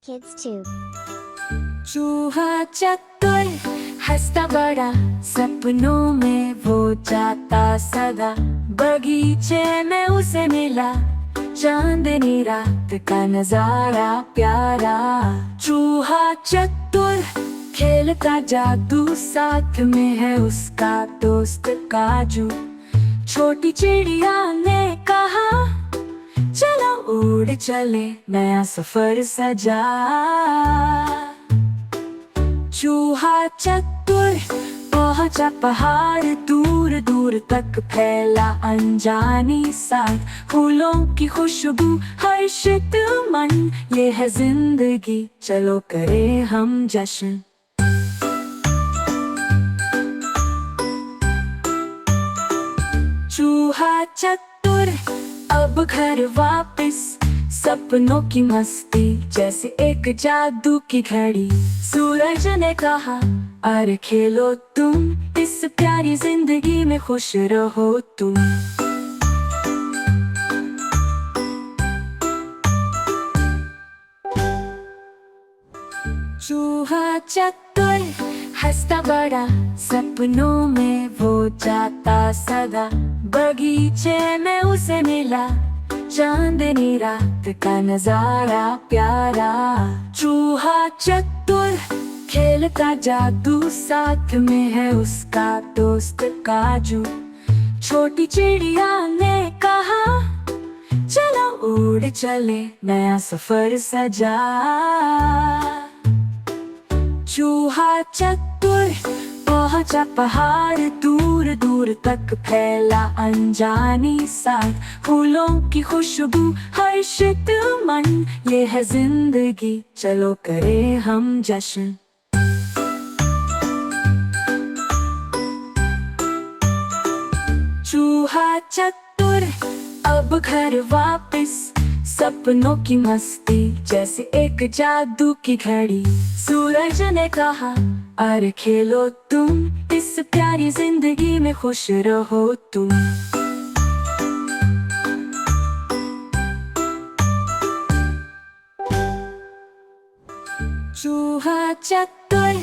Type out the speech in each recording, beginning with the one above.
Kids Tube। चूहा चतुर हंसता बड़ा, सपनों में वो जाता सदा। बगीचे में उसे मिला चांदनी रात का नजारा प्यारा। चूहा चतुर खेलता जादू, साथ में है उसका दोस्त काजू। छोटी चिड़िया ने कहा चलो उड़ चले, नया सफर सजा। चूहा चतुर पहुंचा पहाड़, दूर दूर तक फैला अनजानी साथ। फूलों की खुशबू हर्षित मन, ये है जिंदगी, चलो करें हम जश्न। चूहा चतुर अब घर वापस, सपनों की मस्ती जैसे एक जादू की घड़ी। सूरज ने कहा अरे खेलो तुम, इस प्यारी जिंदगी में खुश रहो तुम। चूहा चतुर हंसता बड़ा, सपनों में वो जाता सदा। बगीचे में उसे मिला चांदनी रात का नजारा प्यारा। चूहा चतुर खेलता जादू, साथ में है उसका दोस्त काजू। छोटी चिड़िया ने कहा चलो उड़ चले, नया सफर सजा। चूहा चतुर पहुंचा पहाड़, दूर दूर तक फैला अनजानी साथ। फूलों की खुशबू हर्षित मन, ये है जिंदगी, चलो करें हम जश्न। चूहा चतुर अब घर वापस, सपनों की मस्ती जैसे एक जादू की घड़ी। सूरज ने कहा अरे खेलो तुम, इस प्यारी जिंदगी में खुश रहो तुम। चूहा चतुर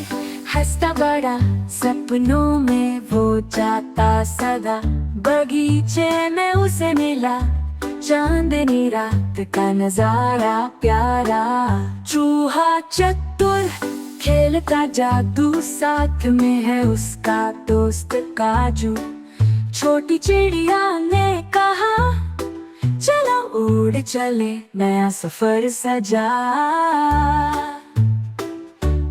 हंसता बड़ा, सपनों में वो जाता सदा। बगीचे में उसे मिला चांदनी रात का नजारा प्यारा। चूहा चतुर खेलता जादू, साथ में है उसका दोस्त काजू। छोटी चिड़िया ने कहा चलो उड़ चले, नया सफर सजा।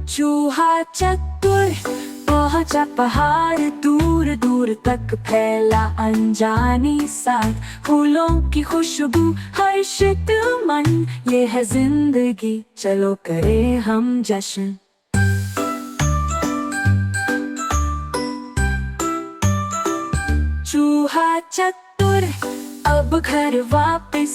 चूहा चतुर पहुंचा पहाड़, दूर दूर तक फैला अनजानी साथ। फूलों की खुशबू हर्षित मन, ये है जिंदगी, चलो करें हम जश्न। चूहा चतुर अब घर वापस,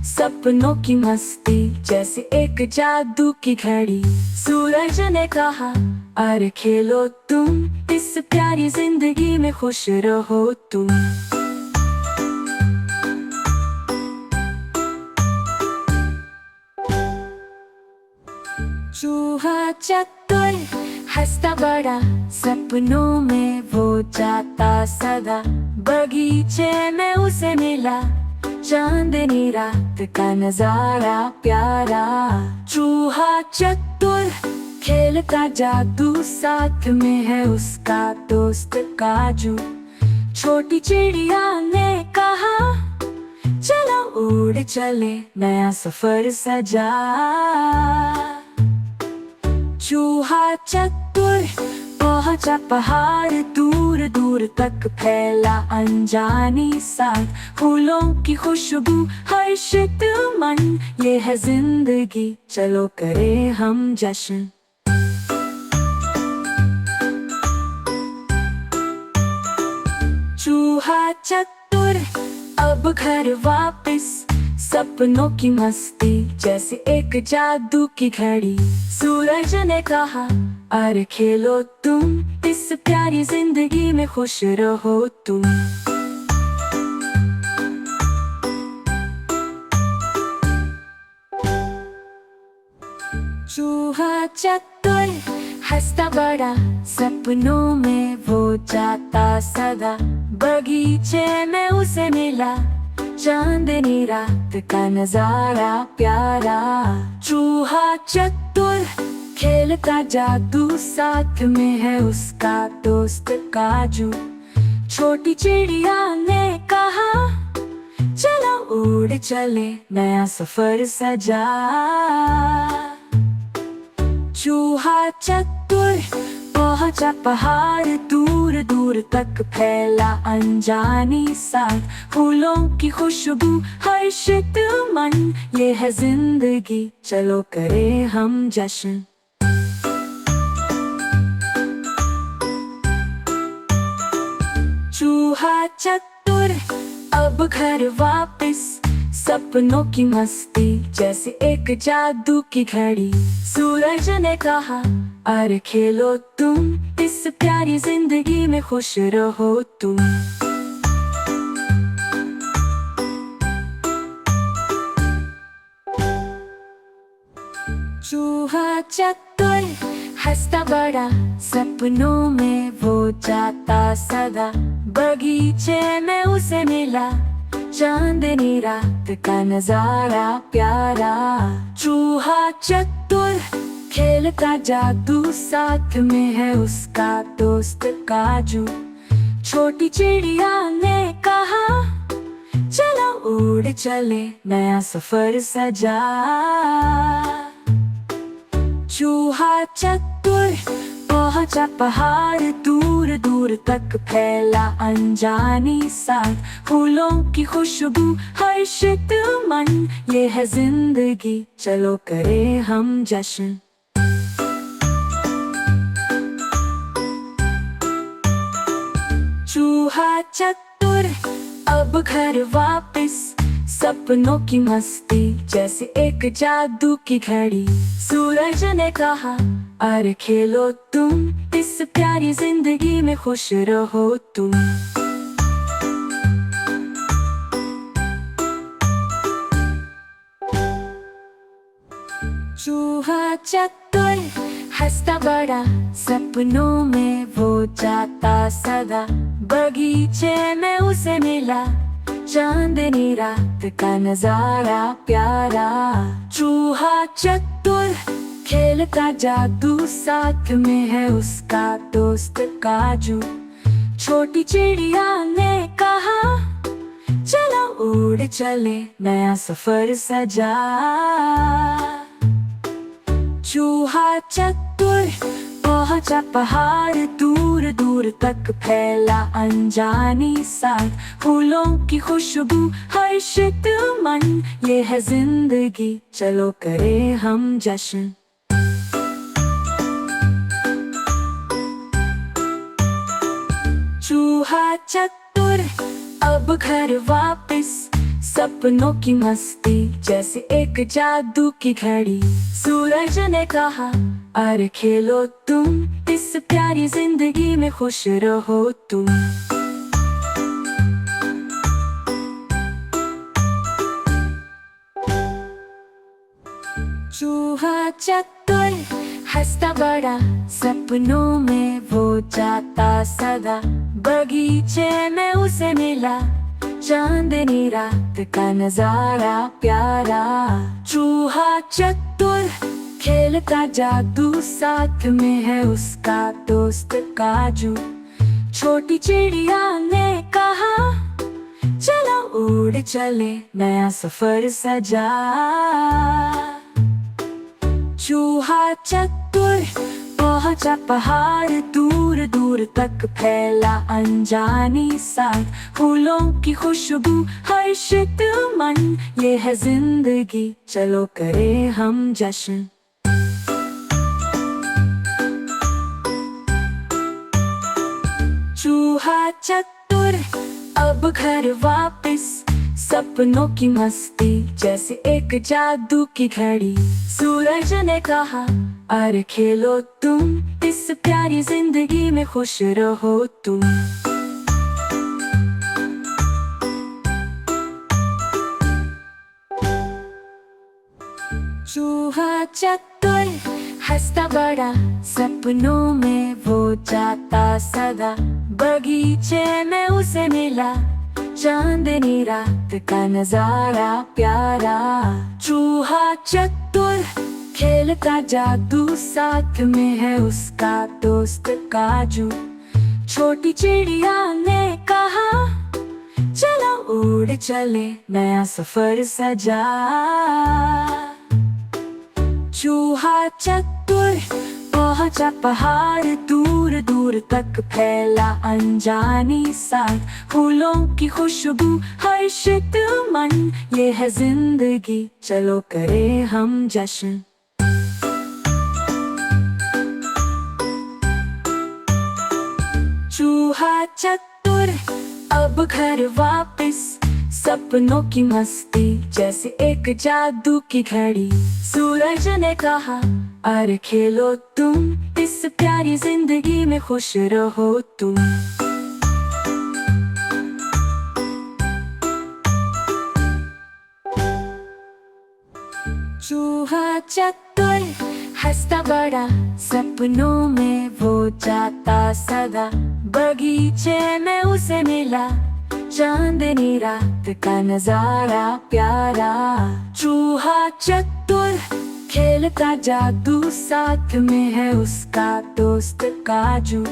सपनों की मस्ती जैसे एक जादू की घड़ी। सूरज ने कहा अरे खेलो तुम, इस प्यारी जिंदगी में खुश रहो तुम। चूहा चतुर हंसता बड़ा, सपनों में वो जाता सदा। बगीचे में उसे मिला चांदनी रात का नजारा प्यारा। चूहा चतुर खेलता जादू, साथ में है उसका दोस्त काजू। छोटी चिड़िया ने कहा चलो उड़ चले, नया सफर सजा। चूहा चतुर पहुंचा पहाड़, दूर दूर तक फैला अनजानी साथ। फूलों की खुशबू हर्षित मन, ये है जिंदगी, चलो करें हम जश्न। चूहा चतुर अब घर वापस, सपनों की मस्ती जैसे एक जादू की घड़ी। सूरज ने कहा अरे खेलो तुम, इस प्यारी जिंदगी में खुश रहो तुम। चूहा चतुर हंसता बड़ा, सपनों में वो जाता सदा। बगीचे में उसे मिला चांदनी रात का नजारा प्यारा। चूहा चतुर खेलता जादू, साथ में है उसका दोस्त काजू। छोटी चिड़िया ने कहा चलो उड़ चले, नया सफर सजा। चूहा चतुर पहुंचा पहाड़, दूर दूर तक फैला अनजानी साथ। फूलों की खुशबू हर्षित मन, ये है जिंदगी चलो करें हम जश्न। चूहा चतुर अब घर वापस, सपनों की मस्ती जैसे एक जादू की घड़ी। सूरज ने कहा अरे खेलो तुम, इस प्यारी जिंदगी में खुश रहो तुम। चूहा चतुर हंसता बड़ा, सपनों में वो जाता सदा। बगीचे में उसे मिला चांदनी रात का नजारा प्यारा। चूहा चतुर खेलता जादू, साथ में है उसका दोस्त काजू। छोटी चिड़िया ने कहा चलो उड़ चले, नया सफर सजा। चूहा चतुर पहुंचा पहाड़, दूर दूर तक फैला अनजानी साथ। फूलों की खुशबू हर्षित मन, ये है जिंदगी चलो करें हम जश्न। चूहा चतुर अब घर वापस, सपनों की मस्ती जैसे एक जादू की घड़ी। सूरज ने कहा अरे खेलो तुम, इस प्यारी जिंदगी में खुश रहो तुम। चूहा चतुर हंसता बड़ा, सपनों में वो जाता सदा। बगीचे में उसे मिला चांदनी रात का नजारा प्यारा। चूहा चतुर खेलता जादू, साथ में है उसका दोस्त काजू। छोटी चिड़िया ने कहा चलो उड़ चले, नया सफर सजा। चूहा चतुर पहुंचा पहाड़, दूर दूर तक फैला अनजानी साथ। फूलों की खुशबू हर्षित मन, ये है जिंदगी चलो करें हम जश्न। चूहा चतुर अब घर वापस, सपनों की मस्ती जैसे एक जादू की घड़ी। सूरज ने कहा अरे खेलो तुम, इस प्यारी जिंदगी में खुश रहो तुम। चूहा चतुर हंसता बड़ा, सपनों में वो जाता सदा। बगीचे में उसे मिला चांदनी रात का नजारा प्यारा। चूहा चतुर खेलता जादू, साथ में है उसका दोस्त काजू। छोटी चिड़िया ने कहा चलो उड़ चले, नया सफर सजा। चूहा चतुर पहुंचा पहाड़, दूर दूर तक फैला अनजानी साथ। फूलों की खुशबू हर्षित मन, ये है जिंदगी चलो करें हम जश्न। चूहा चतुर अब घर वापस, सपनों की मस्ती जैसे एक जादू की घड़ी। सूरज ने कहा अरे खेलो तुम, इस प्यारी जिंदगी में खुश रहो तुम। चूहा चतुर हंसता बड़ा सपनों में वो जाता सदा, बगीचे में उसे मिला चांदनी रात का नजारा प्यारा। चूहा चतुर खेलता जादू, साथ में है उसका दोस्त काजू। छोटी चिड़िया ने कहा चलो उड़ चले, नया सफर सजा। चूहा चतुर पहुंचा पहाड़, दूर दूर तक फैला अनजानी साथ। फूलों की खुशबू हर्षित मन, ये है जिंदगी चलो करें हम जश्न। चूहा चतुर अब घर वापस, सपनों की मस्ती जैसे एक जादू की घड़ी। सूरज ने कहा अरे खेलो तुम, इस प्यारी जिंदगी में खुश रहो तुम। चूहा चतुर हंसता बड़ा सपनों में वो जाता सदा, बगीचे में उसे मिला चांदनी रात का नजारा प्यारा। चूहा चतुर खेलता जादू, साथ में है उसका दोस्त काजू।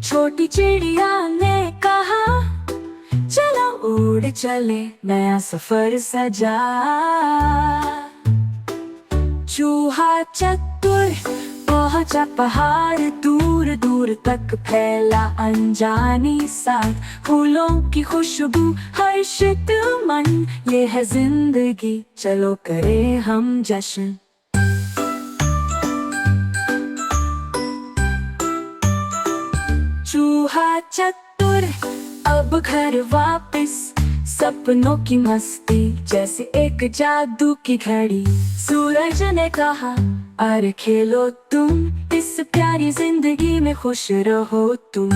छोटी चिड़िया ने कहा चलो उड़ चले, नया सफर सजा। चूहा चतुर पहुंचा पहाड़, दूर दूर तक फैला अनजानी साथ। फूलों की खुशबू हर्षित मन, ये है जिंदगी चलो करें हम जश्न। चूहा चतुर अब घर वापस, सपनों की मस्ती जैसे एक जादू की घड़ी। सूरज ने कहा अरे खेलो तुम, इस प्यारी जिंदगी में खुश रहो तुम।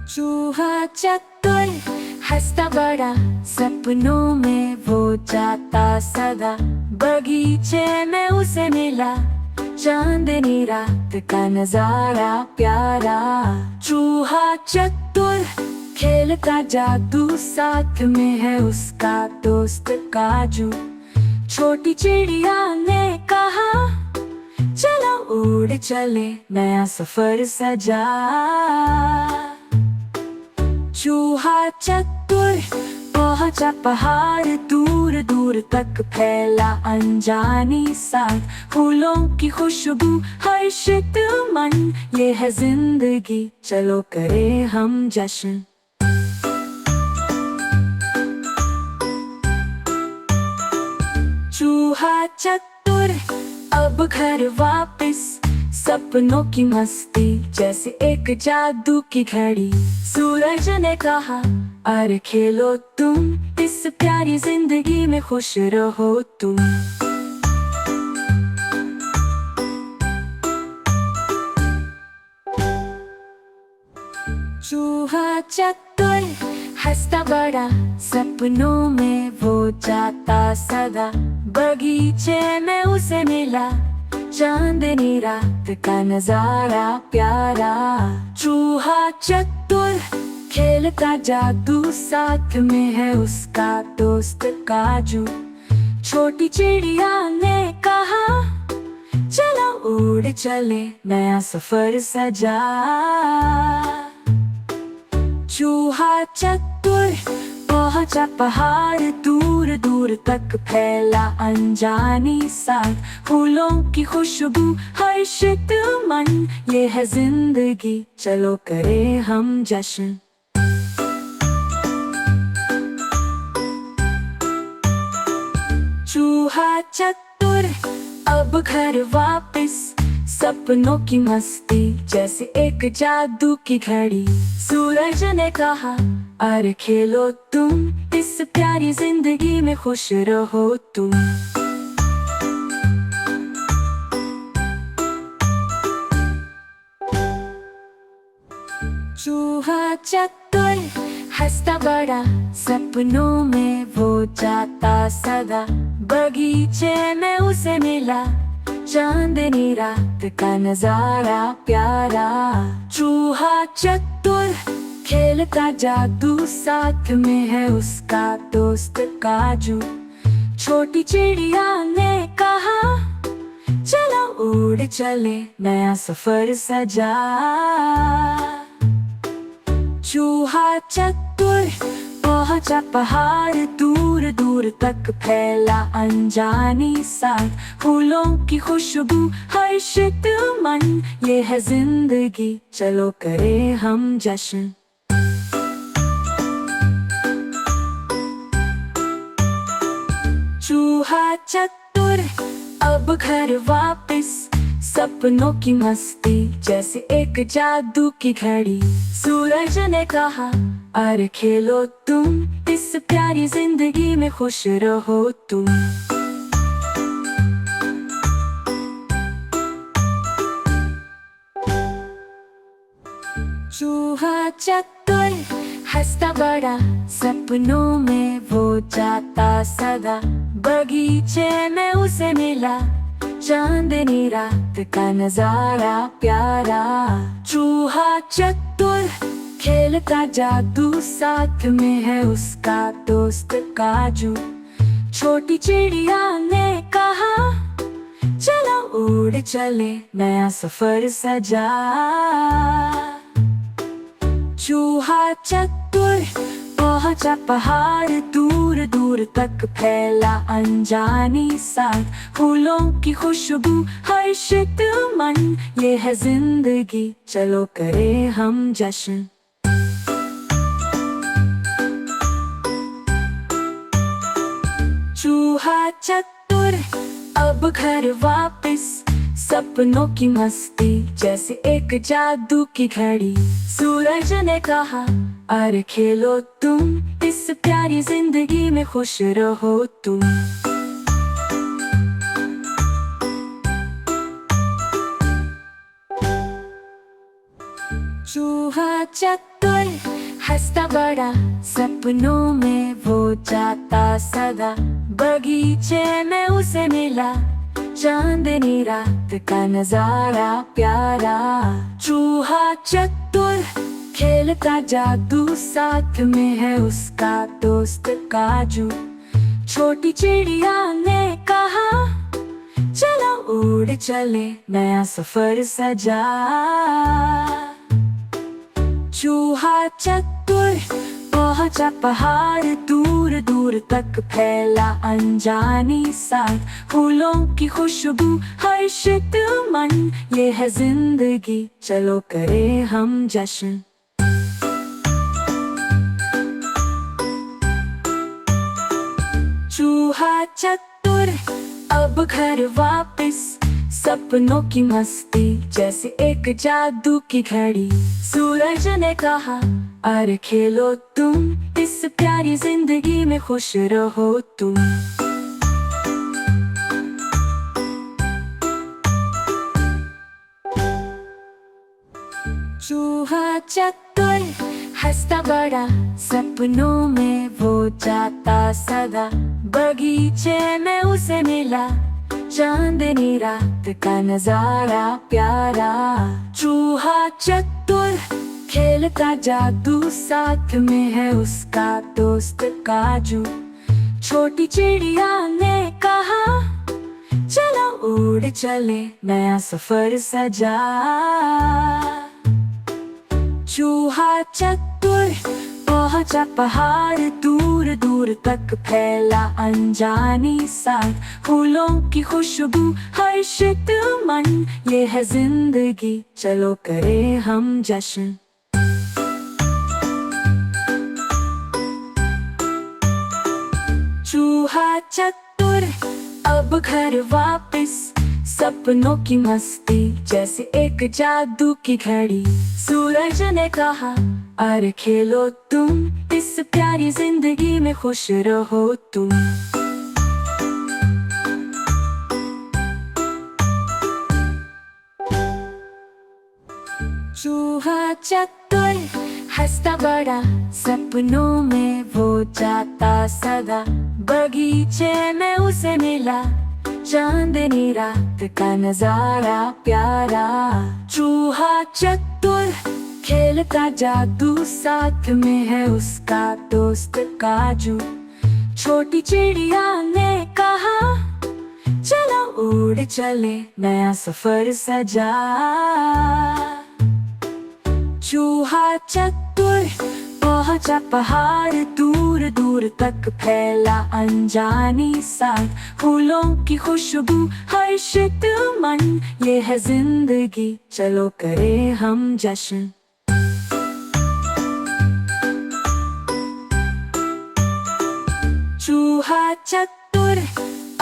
चूहा चतुर हंसता बड़ा सपनों में वो जाता सदा, बगीचे में उसे मिला चांदनी रात का नजारा प्यारा। चूहा चतुर खेलता जादू, साथ में है उसका दोस्त काजू। छोटी चिड़िया ने कहा चलो उड़ चले, नया सफर सजा। चूहा चतुर पहुंचा पहाड़, दूर दूर तक फैला अनजानी साथ। फूलों की खुशबू हर्षित मन, ये है जिंदगी चलो करें हम जश्न। चूहा चतुर अब घर वापस, सपनों की मस्ती जैसे एक जादू की घड़ी। सूरज ने कहा अरे खेलो तुम, इस प्यारी जिंदगी में खुश रहो तुम। चूहा चतुर हंसता बड़ा सपनों में वो जाता सदा, बगीचे में उसे मिला चांदनी रात का नजारा प्यारा। चूहा चतुर खेलता जादू, साथ में है उसका दोस्त काजू। छोटी चिड़िया ने कहा चलो उड़ चले, नया सफर सजा। चूहा चतुर पहुंचा पहाड़, दूर दूर तक फैला अनजानी साथ। फूलों की खुशबू हर्षित मन, ये है जिंदगी चलो करें हम जश्न। चूहा चतुर अब घर वापस, सपनों की मस्ती जैसे एक जादू की घड़ी। सूरज ने कहा अरे खेलो तुम, इस प्यारी जिंदगी में खुश रहो तुम। चूहा चतुर हंसता बड़ा सपनों में वो जाता सदा, बगीचे में उसे मिला चांदनी रात का नजारा प्यारा। चूहा चतुर खेलता जादू, साथ में है उसका दोस्त काजू। छोटी चिड़िया ने कहा चलो उड़ चले, नया सफर सजा। चूहा चतुर पहुंचा पहाड़, दूर दूर तक फैला अनजानी साथ। फूलों की खुशबू हर्षित मन, ये है जिंदगी चलो करें हम जश्न। चूहा चतुर अब घर वापस, सपनों की मस्ती जैसे एक जादू की घड़ी। सूरज ने कहा अरे खेलो तुम, इस प्यारी जिंदगी में खुश रहो तुम। चूहा चतुर हंसता बड़ा, सपनों में वो जाता सदा, बगीचे में उसे मिला चांदनी रात का नजारा प्यारा। चूहा चतुर खेलता जादू, साथ में है उसका दोस्त काजू। छोटी चिड़िया ने कहा चलो उड़ चले, नया सफर सजा। चूहा चतुर पहुंचा पहाड़, दूर दूर तक फैला अनजानी साथ। फूलों की खुशबू हर्षित मन, ये है जिंदगी चलो करें हम जश्न। चूहा चतुर अब घर वापस, सपनों की मस्ती जैसे एक जादू की घड़ी। सूरज ने कहा अरे खेलो तुम, इस प्यारी जिंदगी में खुश रहो तुम। चूहा चतुर हंसता बड़ा, सपनों में वो जाता सदा, बगीचे में उसे मिला चांदनी रात का नजारा प्यारा। चूहा चतुर खेलता जादू, साथ में है उसका दोस्त काजू। छोटी चिड़िया ने कहा चलो उड़ चले, नया सफर सजा। चूहा चतुर पहुंचा पहाड़, दूर दूर तक फैला अनजानी साथ। फूलों की खुशबू हर्षित मन, ये है जिंदगी चलो करें हम जश्न। चूहा चतुर अब घर वापस, सपनों की मस्ती जैसे एक जादू की घड़ी। सूरज ने कहा अरे खेलो तुम, इस प्यारी जिंदगी में खुश रहो तुम। चूहा चतुर हंसता बड़ा, सपनों में वो जाता सदा, बगीचे में उसे मिला चांदनी रात का नजारा प्यारा। चूहा चतुर खेलता जादू, साथ में है उसका दोस्त काजू। छोटी चिड़िया ने कहा चलो उड़ चले, नया सफर सजा। चूहा चतुर पहुंचा पहाड़, दूर दूर तक फैला अनजानी साथ। फूलों की खुशबू हर्षित मन, ये है जिंदगी चलो करें हम जश्न। चूहा चतुर अब घर वापस, सपनों की मस्ती जैसे एक जादू की घड़ी। सूरज ने कहा अरे खेलो तुम, इस प्यारी जिंदगी में खुश रहो तुम। चूहा चतुर हंसता बड़ा सपनों में वो जाता सदा। बगीचे में उसे मिला चांदनी रात का नजारा प्यारा। चूहा चतुर खेलता जादू, साथ में है उसका दोस्त काजू। छोटी चिड़िया ने कहा चलो उड़ चले नया सफर सजा। चूहा चतुर पहुंचा पहाड़, दूर दूर तक फैला अनजानी साथ। फूलों की खुशबू हर्षित मन, ये है जिंदगी चलो करें हम जश्न। चूहा चतुर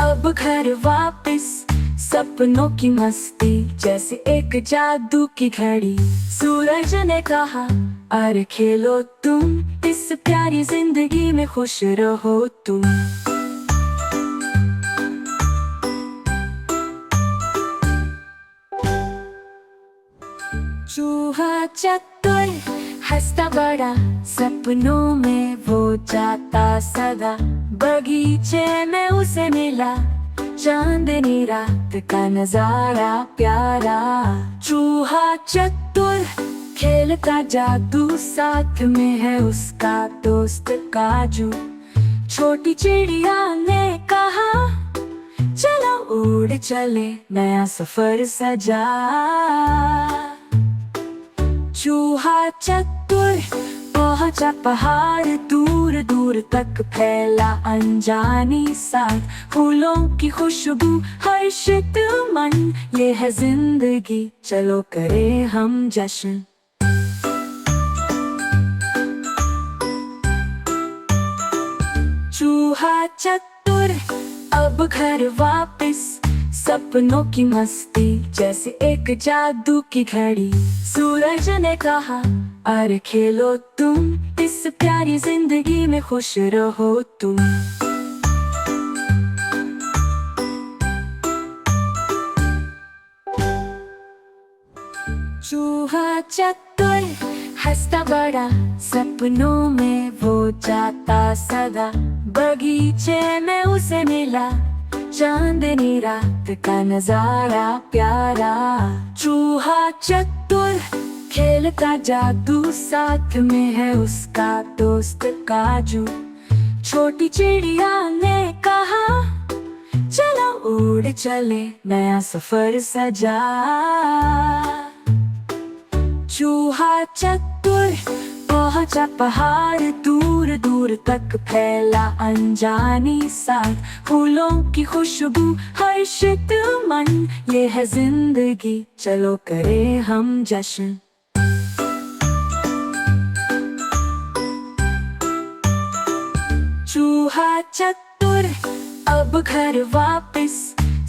अब घर वापस, सपनों की मस्ती जैसे एक जादू की घड़ी। सूरज ने कहा अरे खेलो तुम, इस प्यारी जिंदगी में खुश रहो तुम। चूहा चतुर हंसता बड़ा सपनों में वो जाता सदा। बगीचे में उसे मिला चांदनी रात का नजारा प्यारा। चूहा चतुर खेलता जादू, साथ में है उसका दोस्त काजू। छोटी चिड़िया ने कहा चलो उड़ चले नया सफर सजा। चूहा चतुर पहुंचा पहाड़, दूर दूर तक फैला अनजानी साथ। फूलों की खुशबू हर्षित मन, ये है जिंदगी चलो करें हम जश्न। चूहा चतुर अब घर वापस, सपनों की मस्ती जैसे एक जादू की घड़ी। सूरज ने कहा अरे खेलो तुम, इस प्यारी जिंदगी में खुश रहो तुम। चूहा चतुर हंसता बड़ा सपनों में वो जाता सदा। बगीचे में उसे मिला चांदनी रात का नजारा प्यारा। चूहा चतुर खेलता जादू, साथ में है उसका दोस्त काजू। छोटी चिड़िया ने कहा चलो उड़ चले नया सफर सजा। चूहा चतुर पहुंचा पहाड़, दूर दूर तक फैला अनजानी साथ। फूलों की खुशबू हर्षित मन, ये है जिंदगी चलो करें हम जश्न। चूहा चतुर अब घर वापस,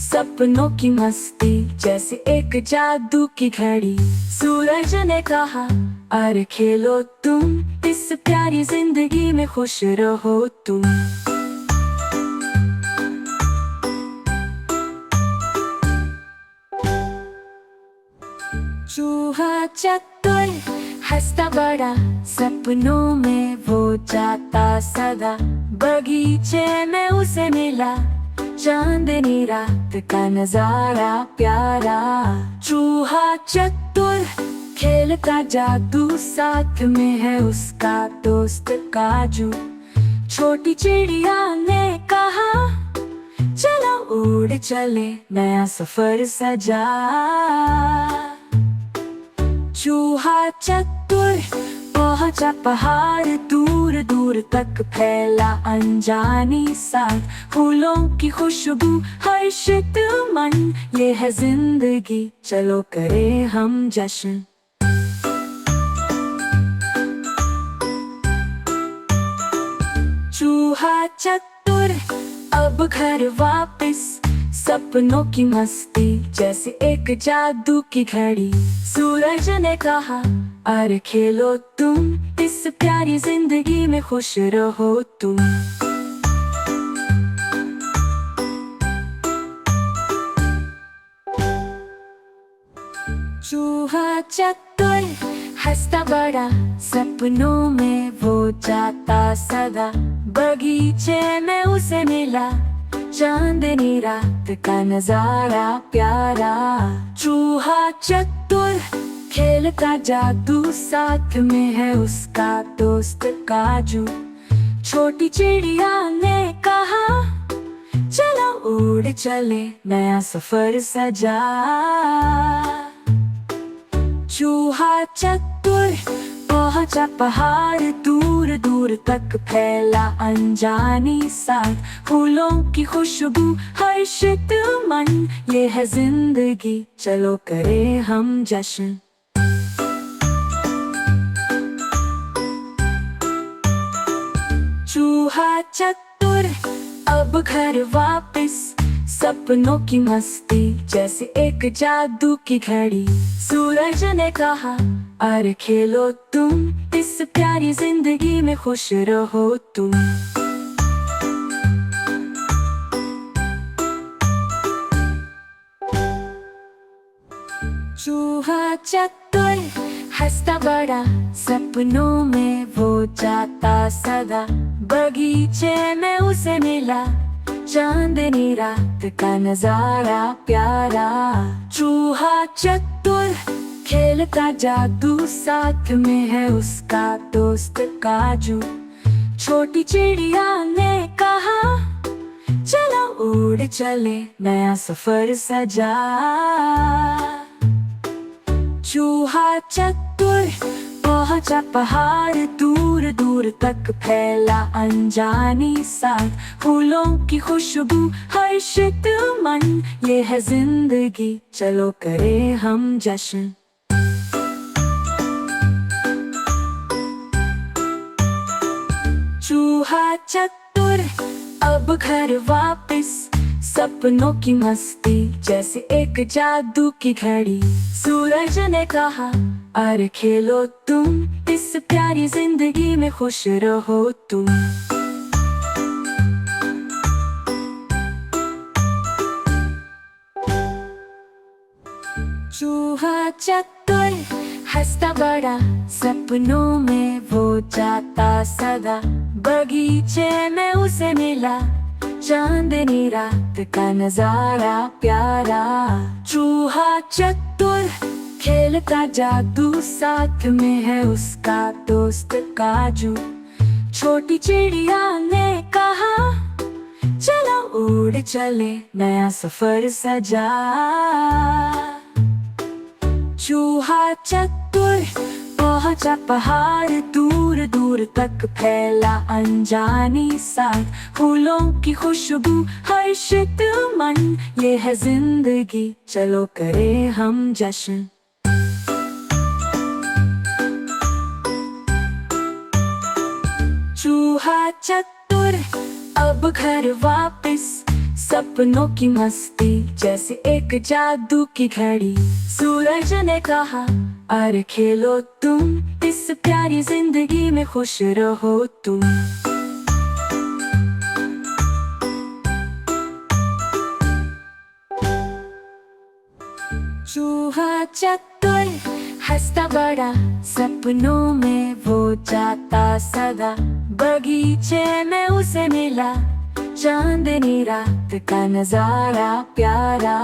सपनों की मस्ती जैसे एक जादू की घड़ी। सूरज ने कहा अरे खेलो तुम, इस प्यारी जिंदगी में खुश रहो तुम। चूहा चतुर हंसता बड़ा सपनों में वो जाता सदा। बगीचे में उसे मिला चांदनी रात का नजारा प्यारा। चूहा चतुर खेलता जादू, साथ में है उसका दोस्त काजू। छोटी चिड़िया ने कहा चलो उड़ चले नया सफर सजा। चूहा चतुर पहुंचा पहाड़, दूर दूर तक फैला अनजानी साथ। फूलों की खुशबू हर्षित मन, ये है जिंदगी चलो करें हम जश्न। चूहा चतुर अब घर वापस, सपनों की मस्ती जैसे एक जादू की घड़ी। सूरज ने कहा अरे खेलो तुम, इस प्यारी जिंदगी में खुश रहो तुम। चूहा चतुर हंसता बड़ा सपनों में वो जाता सदा, बगीचे में उसे मिला चांदनी रात का नजारा प्यारा। चूहा चतुर खेलता जादू, साथ में है उसका दोस्त काजू। छोटी चिड़िया ने कहा चलो उड़ चले, नया सफर सजा। चूहा चतुर पहुंचा पहाड़, दूर दूर तक फैला अनजानी साथ। फूलों की खुशबू हर्षित मन, ये है जिंदगी चलो करें हम जश्न। चूहा चतुर अब घर वापस, सपनों की मस्ती जैसे एक जादू की घड़ी। सूरज ने कहा अरे खेलो तुम, इस प्यारी जिंदगी में खुश रहो तुम। चूहा चतुर हंसता बड़ा सपनों में वो जाता सदा, बगीचे में उसे मिला चांदनी रात का नजारा प्यारा। चूहा चतुर खेलता जादू, साथ में है उसका दोस्त काजू। छोटी चिड़िया ने कहा चलो उड़ चले, नया सफर सजा। चूहा चतुर पहुंचा पहाड़, दूर दूर तक फैला अनजानी साथ। फूलों की खुशबू हर्षित मन, ये है जिंदगी चलो करें हम जश्न। चूहा चतुर अब घर वापस, सपनों की मस्ती जैसे एक जादू की घड़ी। सूरज ने कहा अरे खेलो तुम, इस प्यारी जिंदगी में खुश रहो तुम। चूहा चतुर हंसता बड़ा सपनों में वो जाता सदा, बगीचे में उसे मिला चांदनी रात का नजारा प्यारा। चूहा चतुर खेलता जादू, साथ में है उसका दोस्त काजू। छोटी चिड़िया ने कहा चलो उड़ चले, नया सफर सजा। चूहा चतुर पहुंचा पहाड़, दूर दूर तक फैला अनजानी साथ। फूलों की खुशबू हर्षित मन, ये है जिंदगी चलो करें हम जश्न। चूहा चतुर अब घर वापस, सपनों की मस्ती जैसे एक जादू की घड़ी। सूरज ने कहा अरे खेलो तुम, इस प्यारी जिंदगी में खुश रहो तुम। चूहा चतुर हंसता बड़ा सपनों में वो जाता सदा, बगीचे में उसे मिला चांदनी रात का नजारा प्यारा।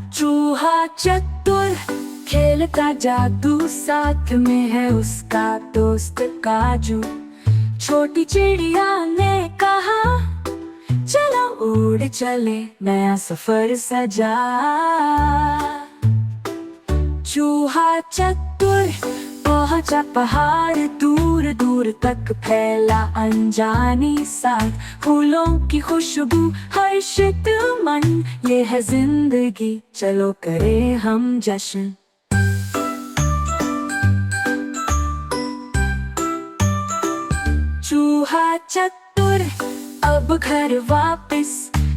चूहा चतुर खेलता जादू, साथ में है उसका दोस्त काजू। छोटी चिड़िया ने कहा चलो उड़ चले, नया सफर सजा। चूहा चतुर पहुंचा पहाड़, दूर दूर तक फैला अनजानी साथ। फूलों की खुशबू हर्षित मन, ये है जिंदगी चलो करें हम जश्न। चूहा चतुर अब घर वापस,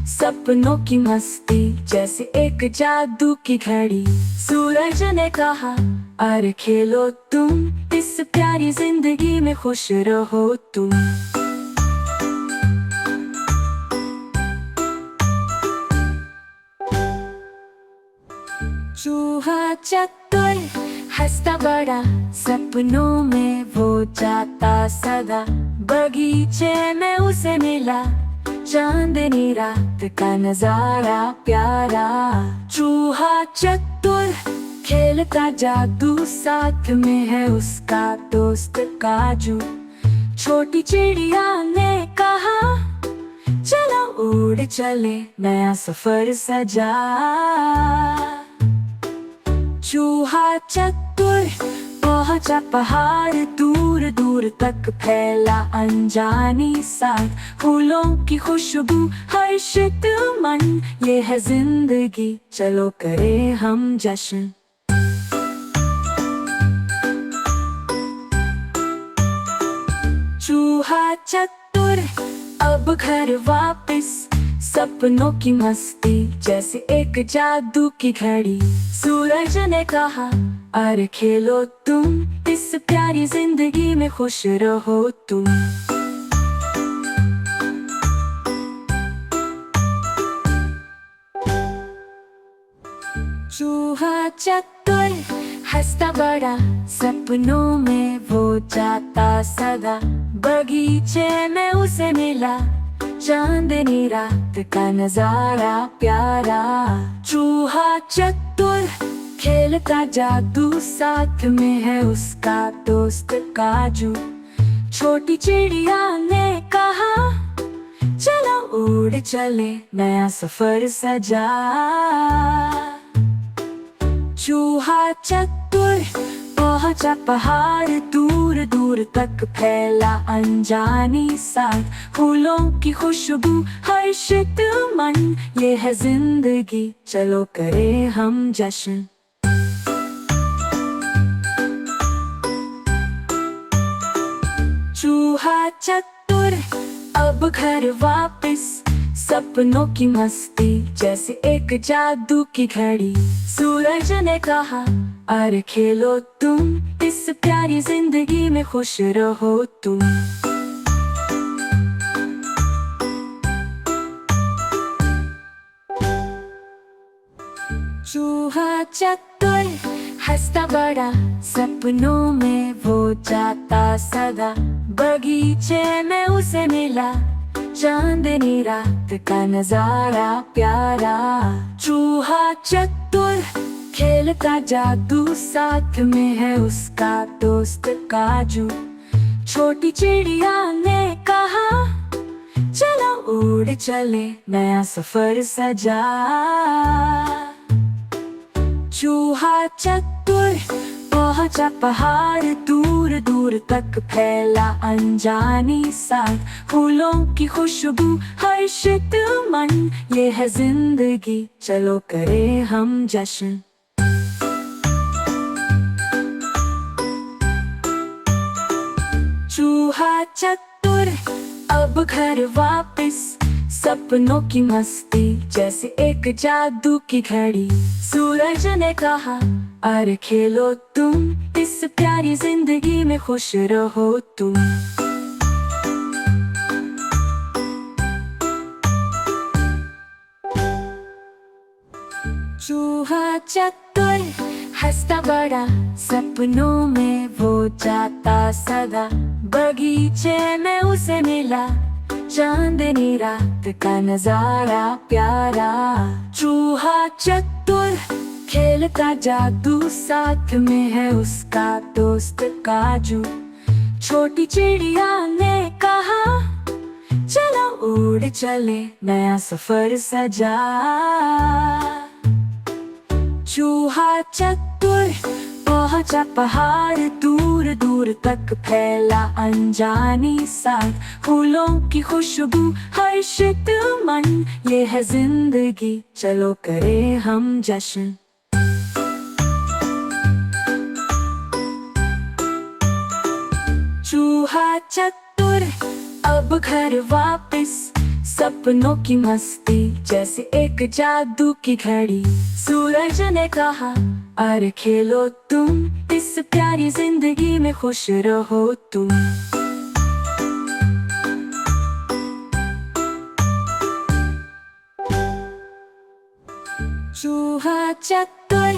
सपनों की मस्ती जैसे एक जादू की घड़ी। सूरज ने कहा अरे खेलो तुम, इस प्यारी जिंदगी में खुश रहो तुम। चूहा चतुर हंसता बड़ा सपनों में वो जाता सदा। बगीचे में उसे मिला चांदनी रात का नजारा प्यारा। चूहा चतुर खेलता जादू, साथ में है उसका दोस्त काजू। छोटी चिड़िया ने कहा चलो उड़ चले नया सफर सजा। चूहा चतुर पहुंचा पहाड़, दूर दूर तक फैला अनजानी साथ। फूलों की खुशबू हर्षित मन, ये है जिंदगी चलो करें हम जश्न। चूहा चतुर अब घर वापस, सपनों की मस्ती जैसे एक जादू की घड़ी। सूरज ने कहा अरे खेलो तुम, इस प्यारी जिंदगी में खुश रहो तुम। चूहा चतुर हंसता बड़ा सपनों में वो जाता सदा। बगीचे में उसे मिला चांदनी रात का नजारा प्यारा। चूहा चतुर खेलता जादू, साथ में है उसका दोस्त काजू। छोटी चिड़िया ने कहा चलो उड़ चले नया सफर सजा। चूहा चतुर पहुंचा पहाड़, दूर दूर तक फैला अनजानी साथ। फूलों की खुशबू हर्षित मन, ये है जिंदगी चलो करें हम जश्न। चूहा चतुर अब घर वापस, सपनों की मस्ती जैसे एक जादू की घड़ी। सूरज ने कहा अरे खेलो तुम, इस प्यारी जिंदगी में खुश रहो तुम। चूहा चतुर हंसता बड़ा सपनों में वो जाता सदा। बगीचे में उसे मिला चांदनी रात का नजारा प्यारा। चूहा चतुर खेलता जादू, साथ में है उसका दोस्त काजू। छोटी चिड़िया ने कहा चलो उड़ चले नया सफर सजा। चूहा चतुर पहुंचा पहाड़, दूर दूर तक फैला अनजानी साथ। फूलों की खुशबू हर्षित मन, ये है जिंदगी चलो करें हम जश्न। चूहा चतुर अब घर वापस, सपनों की मस्ती जैसे एक जादू की घड़ी। सूरज ने कहा अरे खेलो तुम, इस प्यारी जिंदगी में खुश रहो तुम। चूहा चतुर हंसता बड़ा सपनों में वो जाता सदा। बगीचे में उसे मिला चांदनी रात का नजारा प्यारा। चूहा चतुर खेलता जादू, साथ में है उसका दोस्त काजू। छोटी चिड़िया ने कहा चलो उड़ चले नया सफर सजा। चूहा चतुर पहुंचा पहाड़, दूर दूर तक फैला अनजानी साथ। फूलों की खुशबू हर्षित मन, ये है जिंदगी चलो करें हम जश्न। चूहा चतुर अब घर वापस, सपनों की मस्ती जैसे एक जादू की घड़ी। सूरज ने कहा अरे खेलो तुम, इस प्यारी जिंदगी में खुश रहो तुम। चूहा चतुर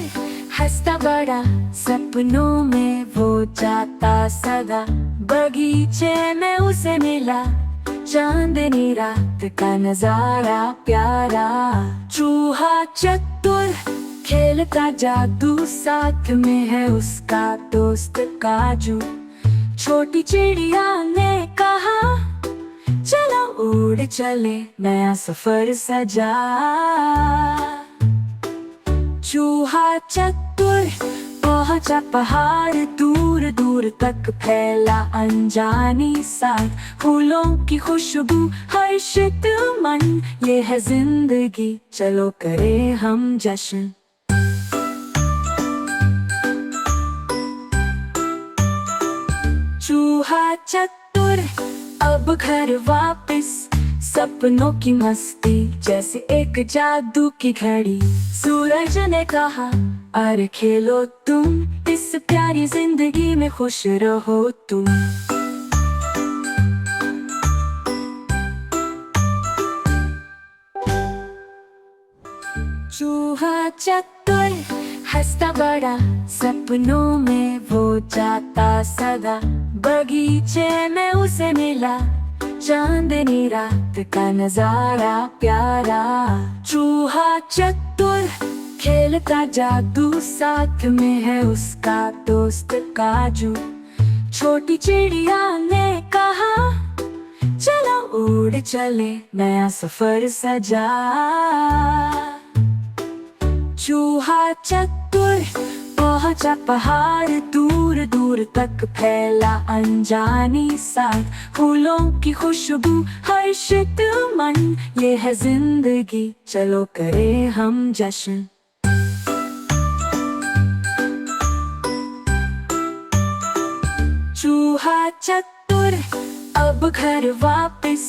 हंसता बड़ा सपनों में वो जाता सदा, बगीचे में उसे मिला चांदनी रात का नजारा प्यारा। चूहा चतुर खेलता जादू, साथ में है उसका दोस्त काजू। छोटी चिड़िया ने कहा चलो उड़ चले, नया सफर सजा। चूहा चतुर पहुंचा पहाड़, दूर दूर तक फैला अनजानी साथ। फूलों की खुशबू हर्षित मन, ये है जिंदगी चलो करें हम जश्न। चूहा चतुर अब घर वापस, सपनों की मस्ती जैसे एक जादू की घड़ी। सूरज ने कहा अरे खेलो तुम, इस प्यारी जिंदगी में खुश रहो तुम। चूहा चतुर हंसता बड़ा सपनों में वो जाता सदा, बगीचे में उसे मिला चांदनी रात का नजारा प्यारा। चूहा चतुर खेलता जादू, साथ में है उसका दोस्त काजू। छोटी चिड़िया ने कहा चलो उड़ चले, नया सफर सजा। चूहा चतुर पहुंचा पहाड़, दूर दूर तक फैला अनजानी साथ। फूलों की खुशबू हर्षित मन, ये है जिंदगी चलो करें हम जश्न। चूहा चतुर अब घर वापस,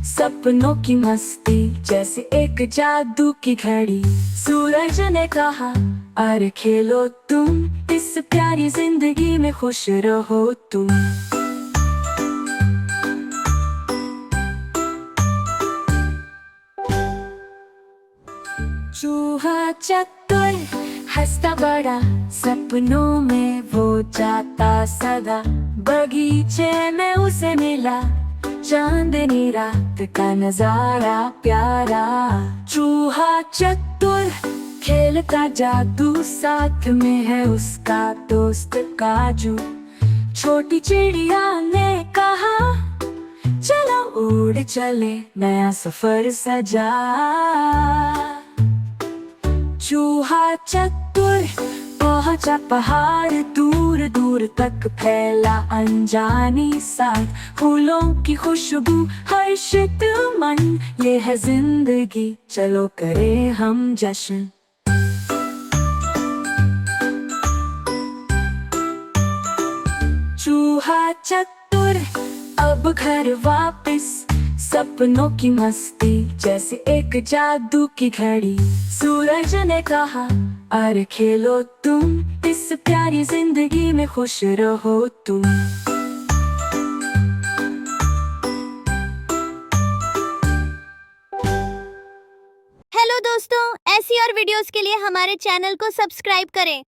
सपनों की मस्ती जैसे एक जादू की घड़ी। सूरज ने कहा अरे खेलो तुम, इस प्यारी जिंदगी में खुश रहो तुम। चूहा चतुर हंसता बड़ा सपनों में वो जाता सदा, बगीचे में उसे मिला चांदनी रात का नजारा प्यारा। चूहा चतुर खेलता जादू, साथ में है उसका दोस्त काजू। छोटी चिड़िया ने कहा चलो उड़ चले, नया सफर सजा। चूहा चतुर पहुंचा पहाड़, दूर दूर तक फैला अनजानी साथ। फूलों की खुशबू हर्षित मन, ये है जिंदगी चलो करें हम जश्न। चूहा चतुर अब घर वापस, सपनों की मस्ती जैसे एक जादू की घड़ी। सूरज ने कहा अरे खेलो तुम, इस प्यारी जिंदगी में खुश रहो तुम। हेलो दोस्तों, ऐसी और वीडियोस के लिए हमारे चैनल को सब्सक्राइब करें